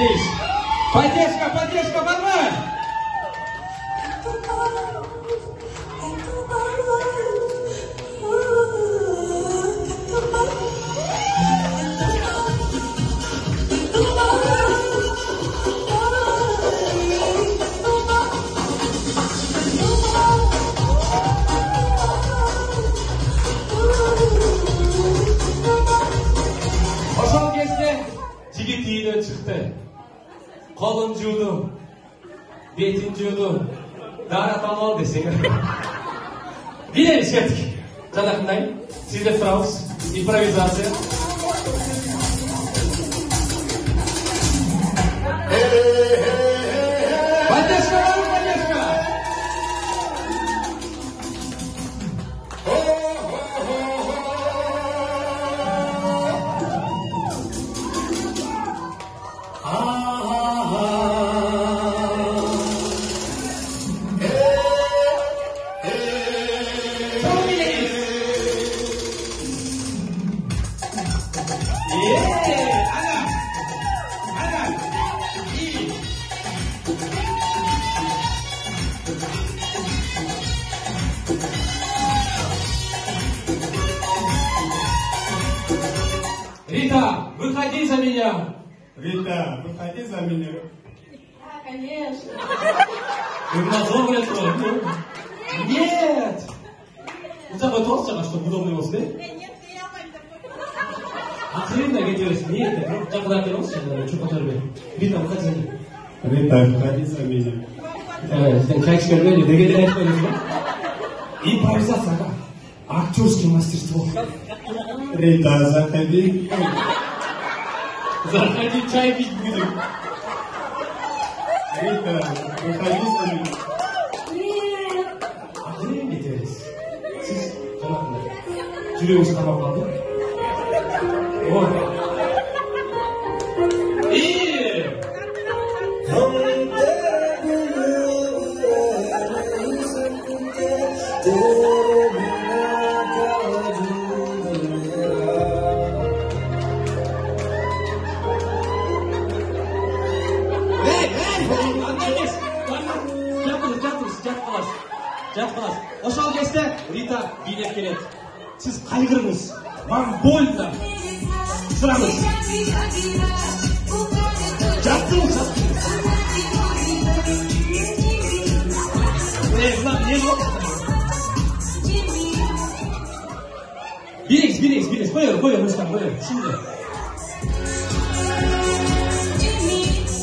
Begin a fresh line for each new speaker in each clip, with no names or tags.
Bileyiz. Поддержка var mı? Oşol кезде жигит үйдөн чыкты. Колун жуудум, бетин жуудум, дара тамал десең. Билебиз кеттик. Жадакындай, сиздер турабыз. Импровизация. Поддержка. Рита, выходи за меня.
Рита, выходи за меня.
Да, конечно.
Ты мазок, блядь, Нет. У тебя толстого, чтобы удобно его снять?
Нет, я
Охрененно, говоришь, нет, ну, так куда ты росся, что поторопи. Рита, выходи за меня.
Рита, выходи за меня.
Sen çay çıkarmayı ne kadar etmediniz mi? Импровизация, актерское мастерство.
Рита, заходи.
Заходи, чай пить будем.
Рита, выходи за меня.
Охренеть getiririz. Siz kanatında. Жүрегіңіз tamamlandı. Ой. İyi. Жат қаласыз. Ошол кезде Рита билеп келет. Сіз қайғырыңыз. Вам больно. Сұраңыз. Жаттыңыз. Не жоқ? Билеңіз. Қойыр, музыканы қойыр. Şimdi.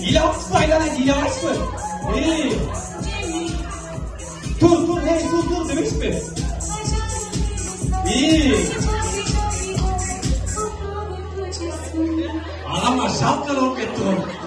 İlaç mı? İlaç mı? Dur, demek mi? İyi. Ama şapkalı ok etti o.